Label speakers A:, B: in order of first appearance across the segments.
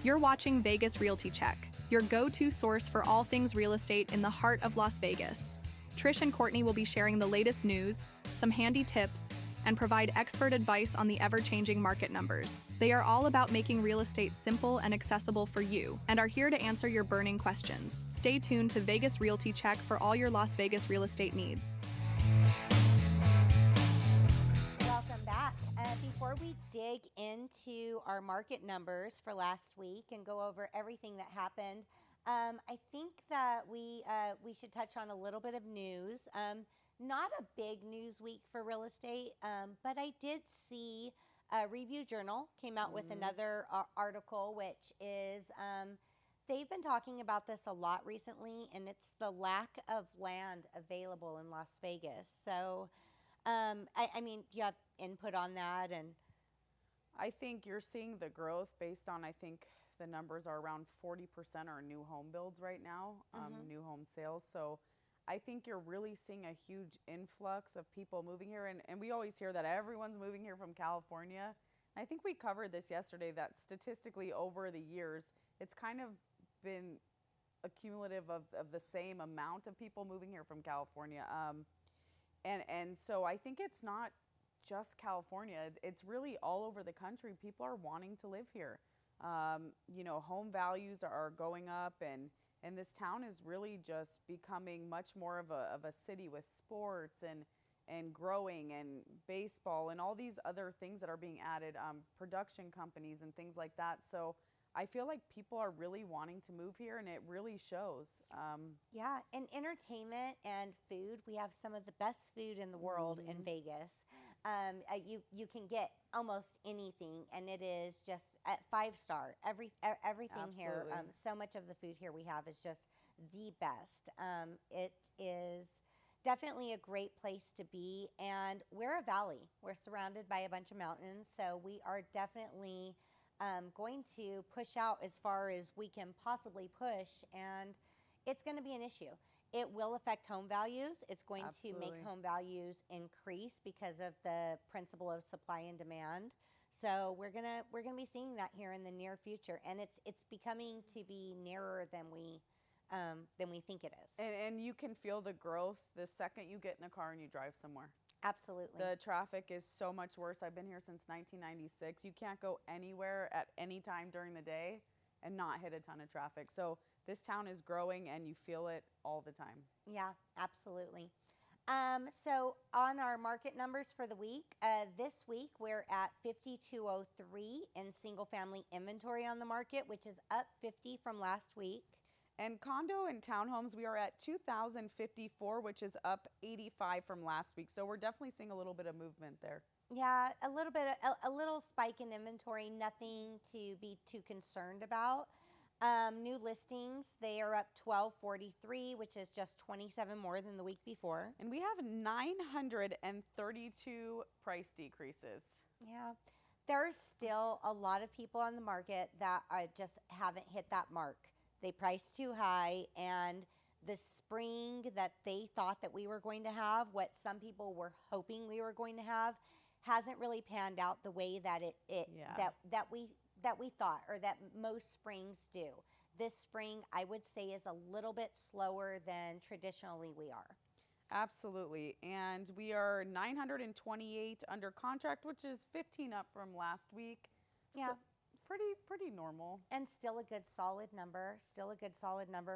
A: You're watching Vegas Realty Check, your go-to source for all things real estate in the heart of Las Vegas. Trish and Courtney will be sharing the latest news, some handy tips, and provide expert advice on the ever-changing market numbers. They are all about making real estate simple and accessible for you, and are here to answer your burning questions. Stay tuned to Vegas Realty Check for all your Las Vegas real estate needs.
B: Welcome back. Before we dig into our market numbers for last week and go over everything that happened, I think that we should touch on a little bit of news. Not a big news week for real estate, but I did see Review Journal came out with another article, which is they've been talking about this a lot recently, and it's the lack of land available in Las Vegas. So, I mean, you have input on that, and
C: I think you're seeing the growth based on, I think the numbers are around 40% are new home builds right now, new home sales. So I think you're really seeing a huge influx of people moving here. And we always hear that everyone's moving here from California. And I think we covered this yesterday, that statistically over the years, it's kind of been accumulative of the same amount of people moving here from California. And so I think it's not just California. It's really all over the country. People are wanting to live here. You know, home values are going up, and this town is really just becoming much more of a city with sports and growing and baseball and all these other things that are being added, production companies and things like that. So I feel like people are really wanting to move here, and it really shows.
B: yeah, and entertainment and food. We have some of the best food in the world in Vegas. You can get almost anything, and it is just at 5-star. Everything
C: Absolutely.
B: here. So much of the food here we have is just the best. It is definitely a great place to be, and we're a valley. We're surrounded by a bunch of mountains, so we are definitely going to push out as far as we can possibly push, and it's going to be an issue. It will affect home values. It's going
C: Absolutely.
B: to make home values increase because of the principle of supply and demand. So we're gonna be seeing that here in the near future, and it's becoming to be nearer than we think it is.
C: And you can feel the growth the second you get in the car and you drive somewhere.
B: Absolutely.
C: The traffic is so much worse. I've been here since 1996. You can't go anywhere at any time during the day and not hit a ton of traffic. So this town is growing, and you feel it all the time.
B: Yeah, absolutely. So on our market numbers for the week, this week we're at 5203 in single family inventory on the market, which is up 50 from last week.
C: And condo and townhomes, we are at 2,054, which is up 85 from last week. So we're definitely seeing a little bit of movement there.
B: Yeah, a little bit, a little spike in inventory, nothing to be too concerned about. New listings, they are up 1243, which is just 27 more than the week before.
C: And we have 932 price decreases.
B: Yeah, there's still a lot of people on the market that just haven't hit that mark. They priced too high, and the spring that they thought that we were going to have, what some people were hoping we were going to have, hasn't really panned out the way that that we thought, or that most springs do. This spring, I would say, is a little bit slower than traditionally we are.
C: Absolutely. And we are 928 under contract, which is 15 up from last week.
B: Yeah.
C: So pretty normal.
B: And still a good solid number,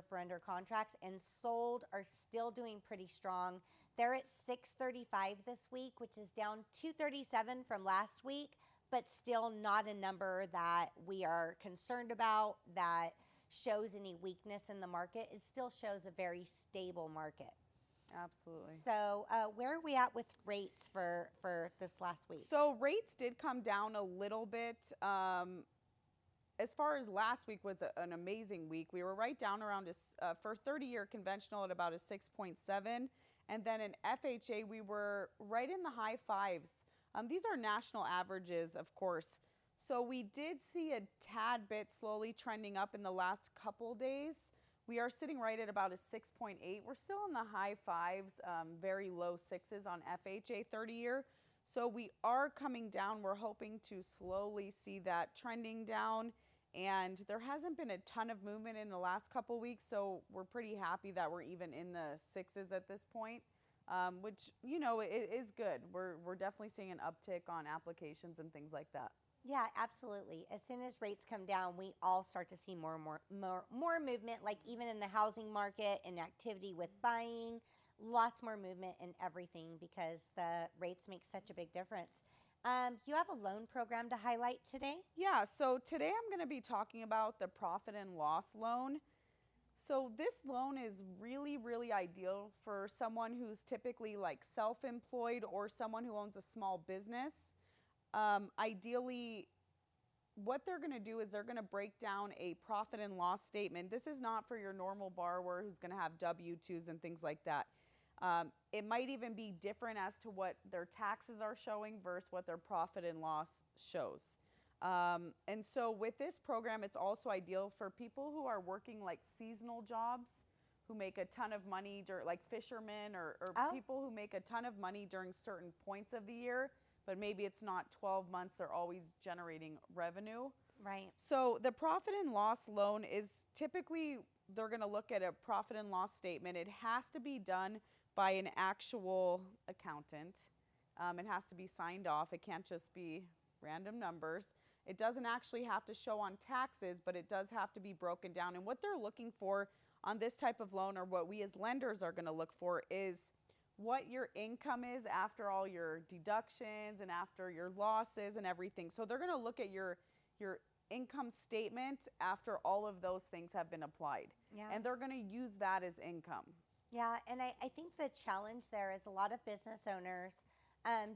B: for under contracts, and sold are still doing pretty strong. They're at 635 this week, which is down 237 from last week, but still not a number that we are concerned about, that shows any weakness in the market. It still shows a very stable market.
C: Absolutely.
B: So where are we at with rates for this last week?
C: So rates did come down a little bit. As far as last week was an amazing week. We were right down around for 30-year conventional at about a 6.7. And then in FHA, we were right in the high fives. These are national averages, of course. So we did see a tad bit slowly trending up in the last couple days. We are sitting right at about a 6.8. We're still in the high fives, very low sixes on FHA 30-year. So we are coming down. We're hoping to slowly see that trending down. And there hasn't been a ton of movement in the last couple weeks, so we're pretty happy that we're even in the sixes at this point, which, you know, is good. We're definitely seeing an uptick on applications and things like that.
B: Yeah, absolutely. As soon as rates come down, we all start to see more and more movement, like even in the housing market and activity with buying, lots more movement in everything because the rates make such a big difference. You have a loan program to highlight today?
C: Yeah, so today I'm going to be talking about the profit and loss loan. So this loan is really, really ideal for someone who's typically like self-employed or someone who owns a small business. Ideally, what they're going to do is they're going to break down a profit and loss statement. This is not for your normal borrower who's going to have W-2s and things like that. It might even be different as to what their taxes are showing versus what their profit and loss shows. And so with this program, it's also ideal for people who are working like seasonal jobs, who make a ton of money, like fishermen or people who make a ton of money during certain points of the year, but maybe it's not 12 months, they're always generating revenue.
B: Right.
C: So the profit and loss loan is typically, they're going to look at a profit and loss statement. It has to be done by an actual accountant. It has to be signed off. It can't just be random numbers. It doesn't actually have to show on taxes, but it does have to be broken down. And what they're looking for on this type of loan, or what we as lenders are going to look for, is what your income is after all your deductions and after your losses and everything. So they're going to look at your income statement after all of those things have been applied.
B: Yeah.
C: And they're going to use that as income.
B: Yeah, and I think the challenge there is a lot of business owners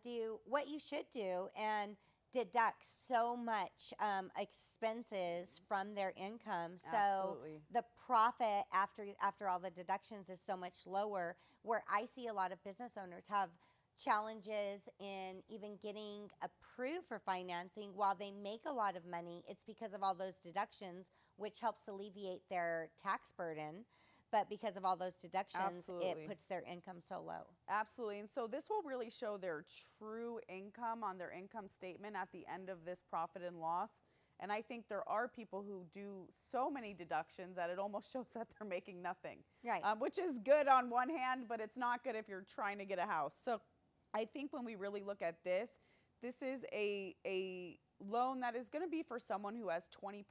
B: do what you should do and deduct so much expenses from their income. So
C: Absolutely.
B: the profit after all the deductions is so much lower, where I see a lot of business owners have challenges in even getting approved for financing. While they make a lot of money, it's because of all those deductions, which helps alleviate their tax burden. But because of all those deductions,
C: Absolutely.
B: It puts their income so low.
C: Absolutely. And so this will really show their true income on their income statement at the end of this profit and loss. And I think there are people who do so many deductions that it almost shows that they're making nothing.
B: Right.
C: Which is good on one hand, but it's not good if you're trying to get a house. So I think when we really look at this is a loan that is going to be for someone who has 20%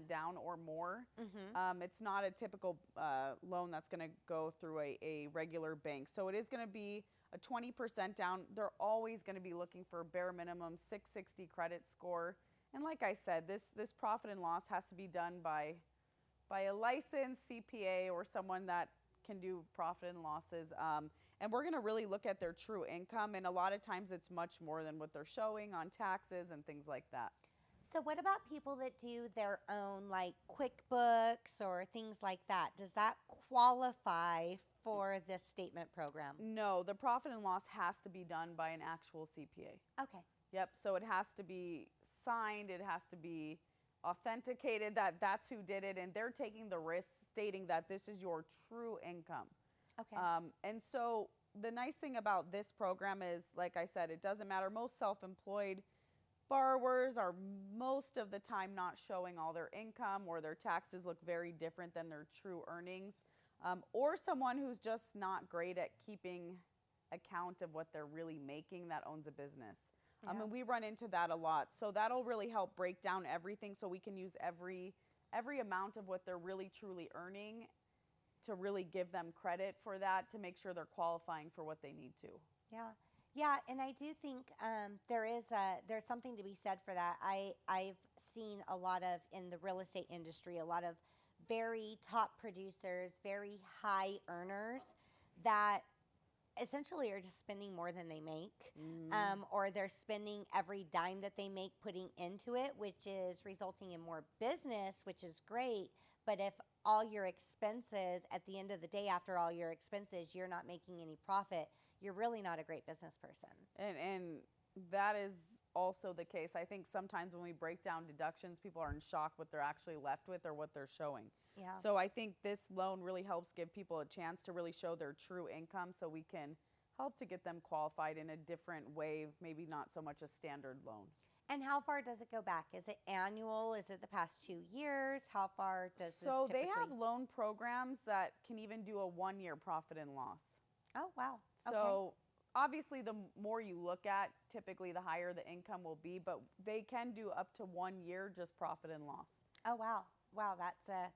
C: down or more.
B: Mm-hmm.
C: It's not a typical loan that's going to go through a regular bank. So it is going to be a 20% down. They're always going to be looking for bare minimum 660 credit score. And like I said, this profit and loss has to be done by a licensed CPA or someone that can do profit and losses. And we're going to really look at their true income. And a lot of times it's much more than what they're showing on taxes and things like that.
B: So what about people that do their own, like QuickBooks or things like that? Does that qualify for this statement program?
C: No, the profit and loss has to be done by an actual CPA.
B: Okay.
C: Yep, so it has to be signed, it has to be authenticated that that's who did it, and they're taking the risk stating that this is your true income.
B: Okay.
C: And so the nice thing about this program is, like I said, it doesn't matter. Most self-employed borrowers are most of the time not showing all their income, or their taxes look very different than their true earnings, or someone who's just not great at keeping account of what they're really making that owns a business.
B: Yeah.
C: And we run into that a lot. So that'll really help break down everything, so we can use every amount of what they're really truly earning to really give them credit for that, to make sure they're qualifying for what they need to.
B: Yeah. Yeah, and I do think there's something to be said for that. I've seen a lot of, in the real estate industry, a lot of very top producers, very high earners that essentially are just spending more than they make, or they're spending every dime that they make putting into it, which is resulting in more business, which is great. But if all your expenses, at the end of the day, after all your expenses, you're not making any profit, you're really not a great business person.
C: And that is also the case. I think sometimes when we break down deductions, people are in shock what they're actually left with or what they're showing.
B: Yeah.
C: So I think this loan really helps give people a chance to really show their true income, so we can help to get them qualified in a different way, maybe not so much a standard loan.
B: And how far does it go back? Is it annual? Is it the past 2 years? How far does this
C: So
B: typically?
C: they have loan programs that can even do a 1-year profit and loss.
B: Oh, wow.
C: So obviously the more you look at, typically the higher the income will be, but they can do up to 1 year just profit and loss.
B: Oh, wow. Wow,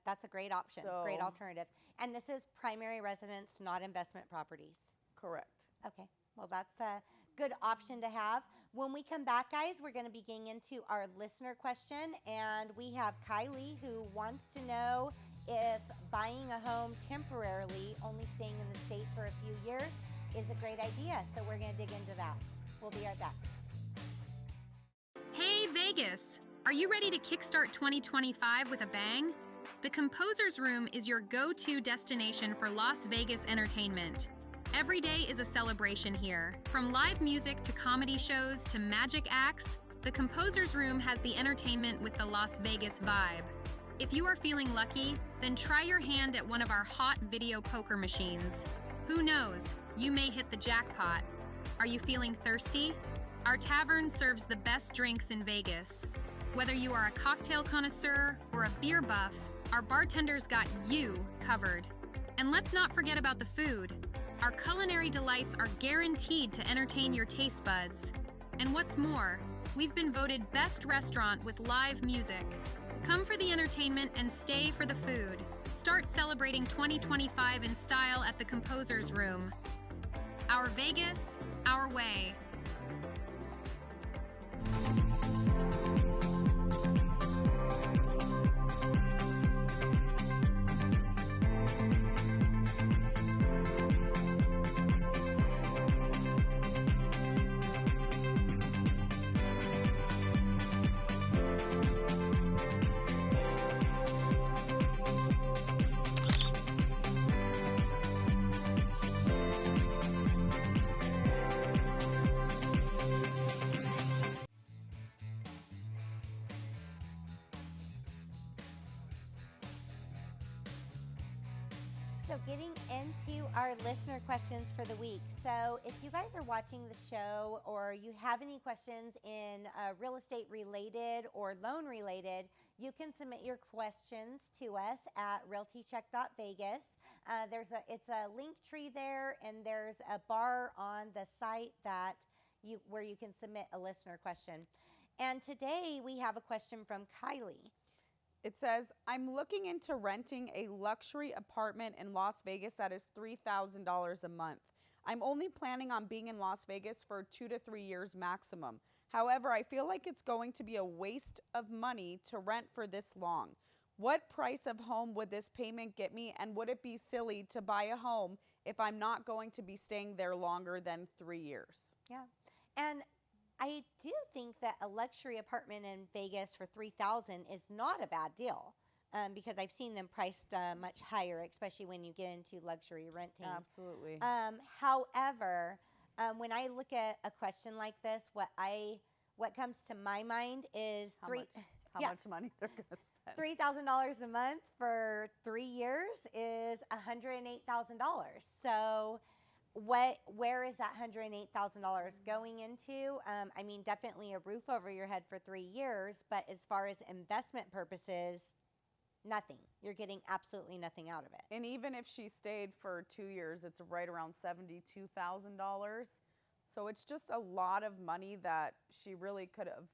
B: that's a great option, great alternative. And this is primary residence, not investment properties.
C: Correct.
B: Okay, well, that's a good option to have. When we come back, guys, we're going to be getting into our listener question, and we have Kylie who wants to know if buying a home temporarily, only staying in the state for a few years, is a great idea. So we're going to dig into that. We'll be right back.
D: Hey, Vegas! Are you ready to kickstart 2025 with a bang? The Composer's Room is your go-to destination for Las Vegas entertainment. Every day is a celebration here. From live music to comedy shows to magic acts, the Composer's Room has the entertainment with the Las Vegas vibe. If you are feeling lucky, then try your hand at one of our hot video poker machines. Who knows, you may hit the jackpot. Are you feeling thirsty? Our tavern serves the best drinks in Vegas. Whether you are a cocktail connoisseur or a beer buff, our bartenders got you covered. And let's not forget about the food. Our culinary delights are guaranteed to entertain your taste buds. And what's more, we've been voted best restaurant with live music. Come for the entertainment and stay for the food. Start celebrating 2025 in style at the Composer's Room. Our Vegas, our way.
B: So getting into our listener questions for the week. So if you guys are watching the show or you have any questions in real estate related or loan related, you can submit your questions to us at realtycheck.vegas. It's a link tree there, and there's a bar on the site where you can submit a listener question. And today we have a question from Kylie.
C: It says, I'm looking into renting a luxury apartment in Las Vegas that is $3,000 a month. I'm only planning on being in Las Vegas for 2 to 3 years maximum. However, I feel like it's going to be a waste of money to rent for this long. What price of home would this payment get me, and would it be silly to buy a home if I'm not going to be staying there longer than 3 years?
B: Yeah. And I do think that a luxury apartment in Vegas for $3,000 is not a bad deal, because I've seen them priced much higher, especially when you get into luxury renting.
C: Absolutely.
B: However, when I look at a question like this, what comes to my mind is
C: How much money they're going to spend.
B: $3,000 a month for 3 years is $108,000. So where is that $108,000 going into? I mean, definitely a roof over your head for 3 years, but as far as investment purposes, nothing. You're getting absolutely nothing out of it.
C: And even if she stayed for 2 years, it's right around $72,000. So it's just a lot of money that she really could have,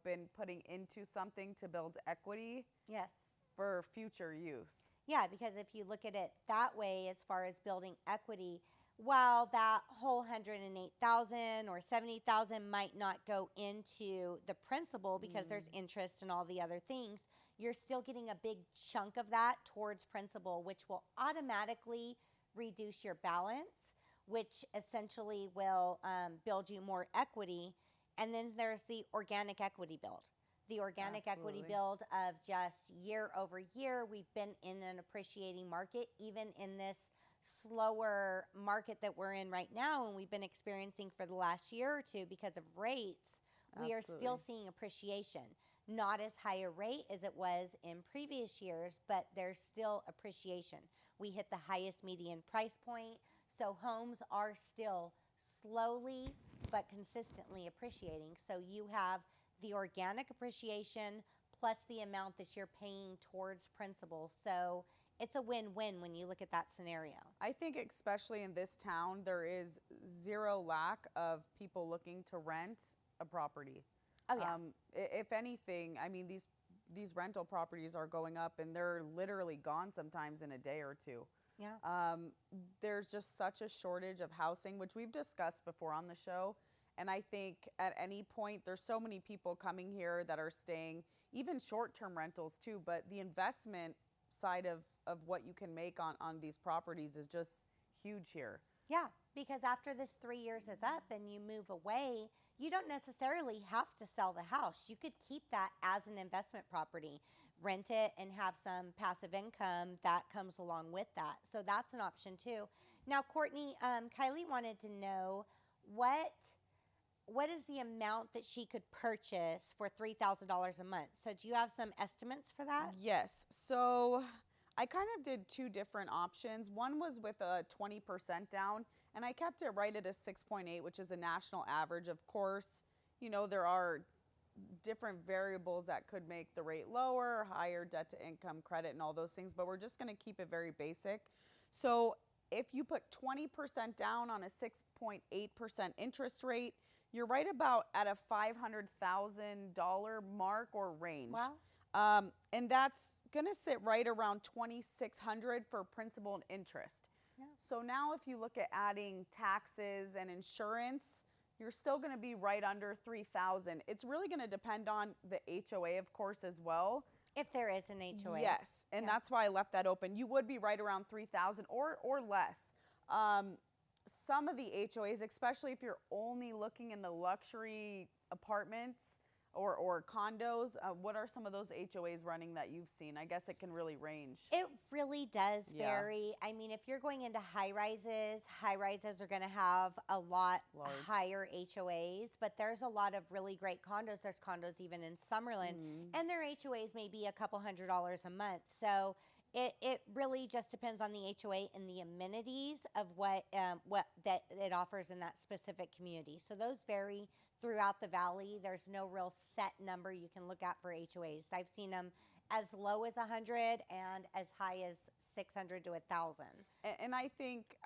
C: been putting into something to build equity.
B: Yes.
C: For future use.
B: Yeah, because if you look at it that way, as far as building equity, while that whole $108,000 or $70,000 might not go into the principal because there's interest and all the other things, you're still getting a big chunk of that towards principal, which will automatically reduce your balance, which essentially will build you more equity. And then there's the organic equity build. The organic equity build of just year over year. We've been in an appreciating market, even in this slower market that we're in right now, and we've been experiencing for the last year or two because of rates. We are still seeing appreciation. Not as high a rate as it was in previous years, but there's still appreciation. We hit the highest median price point, so homes are still slowly but consistently appreciating. So you have the organic appreciation plus the amount that you're paying towards principal. So it's a win-win when you look at that scenario.
C: I think especially in this town, there is zero lack of people looking to rent a property.
B: Oh, yeah.
C: If anything, I mean, these rental properties are going up and they're literally gone sometimes in a day or two.
B: Yeah.
C: There's just such a shortage of housing, which we've discussed before on the show. And I think at any point, there's so many people coming here that are staying, even short-term rentals too, but the investment side of what you can make on these properties is just huge here.
B: Yeah, because after this 3 years is up and you move away, you don't necessarily have to sell the house. You could keep that as an investment property, rent it, and have some passive income that comes along with that. So that's an option too. Now, Courtney, Kylie wanted to know what is the amount that she could purchase for $3,000 a month? So do you have some estimates for that?
C: Yes. So I kind of did two different options. One was with a 20% down, and I kept it right at a 6.8, which is a national average. Of course, you know, there are different variables that could make the rate lower, higher debt to income, credit, and all those things, but we're just going to keep it very basic. So if you put 20% down on a 6.8% interest rate, you're right about at a $500,000 mark or range.
B: Wow.
C: And that's going to sit right around $2,600 for principal and interest.
B: Yeah.
C: So now if you look at adding taxes and insurance, you're still going to be right under $3,000. It's really going to depend on the HOA, of course, as well.
B: If there is an HOA.
C: Yes, and
B: Yeah.
C: that's why I left that open. You would be right around $3,000 or less. Some of the HOAs, especially if you're only looking in the luxury apartments or condos, what are some of those HOAs running that you've seen? I guess it can really range.
B: It really does
C: Yeah.
B: vary. I mean, if you're going into high rises are going to have a lot
C: Large.
B: higher HOAs, but there's a lot of really great condos. There's condos even in Summerlin, and their HOAs may be a couple $100 a month. So it really just depends on the HOA and the amenities of what that it offers in that specific community. So those vary throughout the valley. There's no real set number you can look at for HOAs. I've seen them as low as 100 and as high as 600 to 1,000.
C: And I think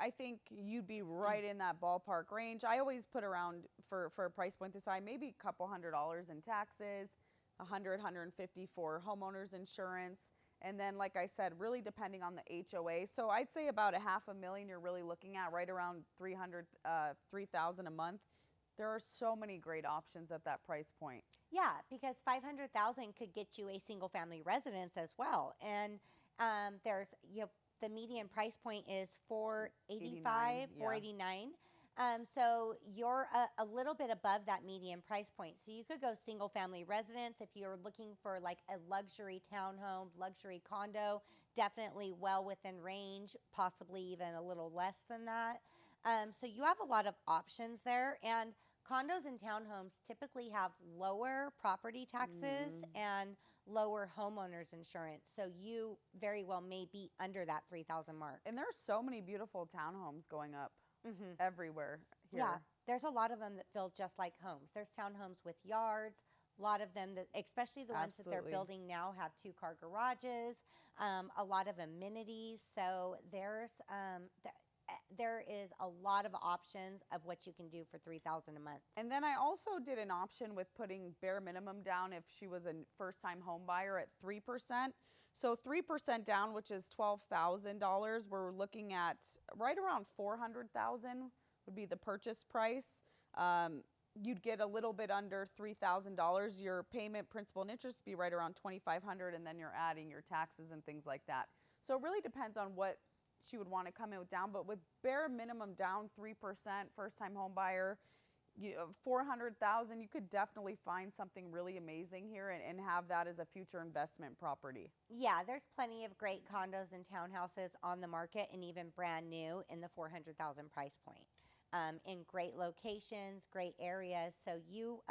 C: you'd be right in that ballpark range. I always put around for a price point this high, maybe a couple $100 in taxes, 150 for homeowners insurance. And then, like I said, really depending on the HOA. So I'd say about a $500,000 you're really looking at, right around $3,000 a month. There are so many great options at that price point.
B: Yeah, because 500,000 could get you a single family residence as well. And there's the median price point is $485,
C: yeah.
B: $489. So you're a little bit above that median price point. So you could go single family residence if you're looking for like a luxury townhome, luxury condo, definitely well within range, possibly even a little less than that. So you have a lot of options there, and condos and townhomes typically have lower property taxes and lower homeowners insurance. So you very well may be under that 3,000 mark.
C: And there's so many beautiful townhomes going up everywhere here.
B: Yeah, there's a lot of them that feel just like homes. There's townhomes with yards. A lot of them, that, especially the ones that they're building now, have 2-car garages, a lot of amenities. So there is a lot of options of what you can do for $3,000 a month.
C: And then I also did an option with putting bare minimum down if she was a first-time home buyer at 3%. So 3% down, which is $12,000, we're looking at right around $400,000 would be the purchase price. You'd get a little bit under $3,000. Your payment, principal, and interest would be right around $2,500, and then you're adding your taxes and things like that. So it really depends on what she would want to come in with down, but with bare minimum down 3%, first-time home buyer, $400,000, you could definitely find something really amazing here and have that as a future investment property.
B: Yeah, there's plenty of great condos and townhouses on the market, and even brand new in the $400,000 price point, in great locations, great areas. So you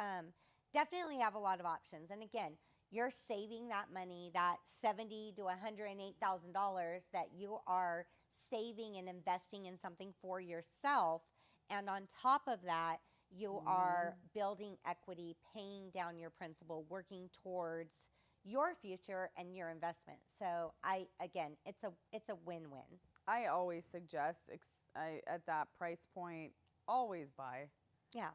B: definitely have a lot of options. And again, you're saving that money, that $70,000 to $108,000 that you are saving and investing in something for yourself. And on top of that, You are building equity, paying down your principal, working towards your future and your investment. So again, it's a win-win.
C: I always suggest at that price point, always buy.
B: Yeah.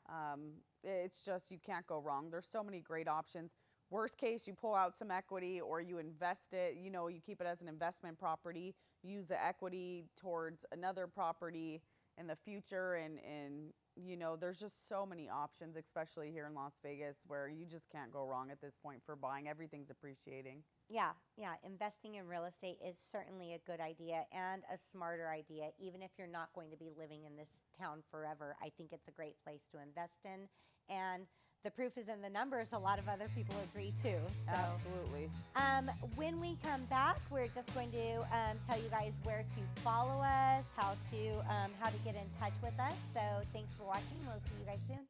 C: It's just, you can't go wrong. There's so many great options. Worst case, you pull out some equity or you invest it, you keep it as an investment property, use the equity towards another property in the future. And there's just so many options, especially here in Las Vegas, where you just can't go wrong at this point for buying. Everything's appreciating.
B: Yeah. Investing in real estate is certainly a good idea and a smarter idea. Even if you're not going to be living in this town forever, I think it's a great place to invest in. And the proof is in the numbers. A lot of other people agree too. So,
C: absolutely.
B: When we come back, we're just going to tell you guys where to follow us, how to get in touch with us. So thanks for watching. We'll see you guys soon.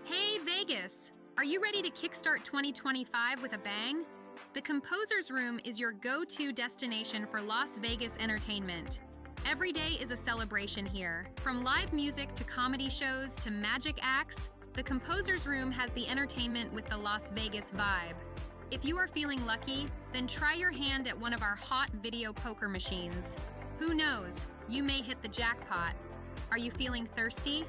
D: Hey Vegas! Are you ready to kickstart 2025 with a bang? The Composer's Room is your go-to destination for Las Vegas entertainment. Every day is a celebration here. From live music to comedy shows to magic acts, the Composer's Room has the entertainment with the Las Vegas vibe. If you are feeling lucky, then try your hand at one of our hot video poker machines. Who knows, you may hit the jackpot. Are you feeling thirsty?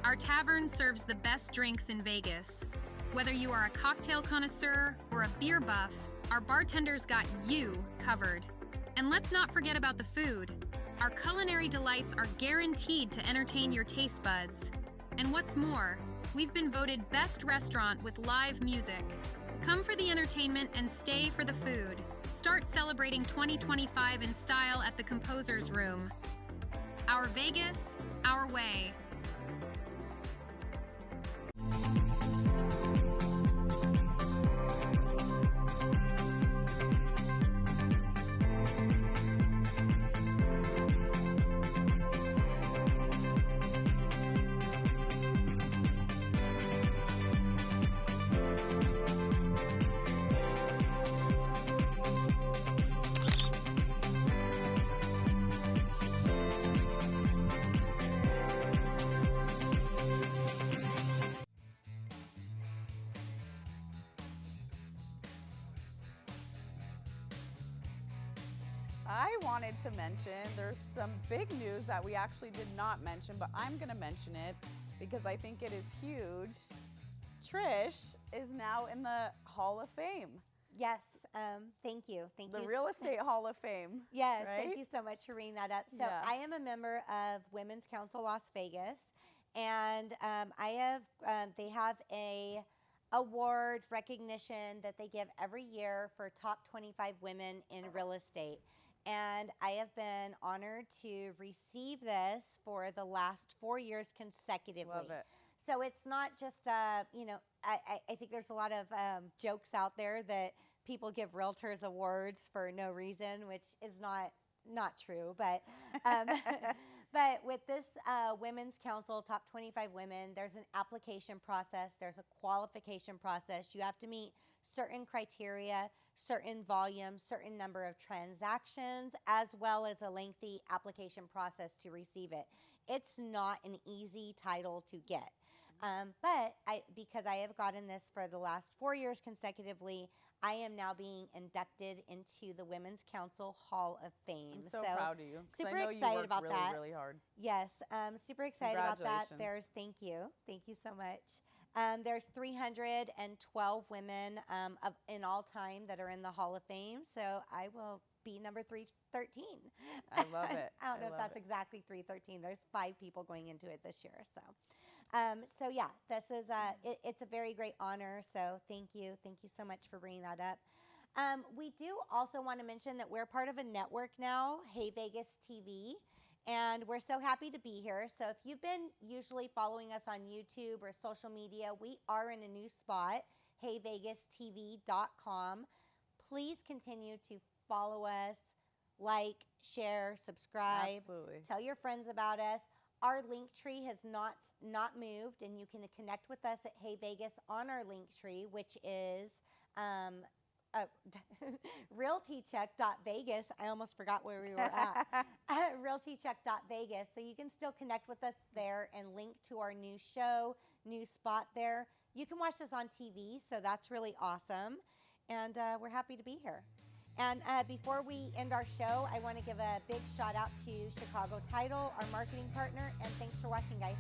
D: Our tavern serves the best drinks in Vegas. Whether you are a cocktail connoisseur or a beer buff, our bartenders got you covered. And let's not forget about the food. Our culinary delights are guaranteed to entertain your taste buds. And what's more, we've been voted best restaurant with live music. Come for the entertainment and stay for the food. Start celebrating 2025 in style at the Composer's Room. Our Vegas, our way.
C: I wanted to mention there's some big news that we actually did not mention, but I'm going to mention it because I think it is huge. Trish is now in the Hall of Fame.
B: Yes, thank you.
C: The Real Estate Hall of Fame.
B: Yes,
C: right?
B: Thank you so much for bringing that up. So
C: Yeah.
B: I am a member of Women's Council Las Vegas, and they have a award recognition that they give every year for top 25 women in real estate. And I have been honored to receive this for the last 4 years consecutively.
C: Love it.
B: So it's not just, I think there's a lot of jokes out there that people give realtors awards for no reason, which is not true. But but with this Women's Council, top 25 women, there's an application process. There's a qualification process. You have to meet certain criteria, certain volume, certain number of transactions, as well as a lengthy application process to receive it. It's not an easy title to get. But because I have gotten this for the last 4 years consecutively, I am now being inducted into the Women's Council Hall of Fame.
C: I'm so proud of you.
B: Super
C: I know
B: excited
C: you work
B: about
C: really,
B: that.
C: really hard.
B: Yes, super excited about that.
C: Congratulations.
B: Thank you so much. There's 312 women in all time that are in the Hall of Fame, so I will be number 313.
C: I love it.
B: I don't know if that's exactly 313. There's 5 people going into it this year, so yeah, this is it's a very great honor. So thank you so much for bringing that up. We do also want to mention that we're part of a network now, Hey Vegas TV. And we're so happy to be here. So if you've been usually following us on YouTube or social media, we are in a new spot, heyvegastv.com. Please continue to follow us, like, share, subscribe.
C: Absolutely.
B: Tell your friends about us. Our link tree has not moved, and you can connect with us at Hey Vegas on our link tree, which is realtycheck.vegas. I almost forgot where we were at. Realtycheck.vegas. So you can still connect with us there and link to our new show, new spot there. You can watch us on TV, so that's really awesome. And we're happy to be here. And before we end our show, I want to give a big shout out to Chicago Title, our marketing partner, and thanks for watching, guys.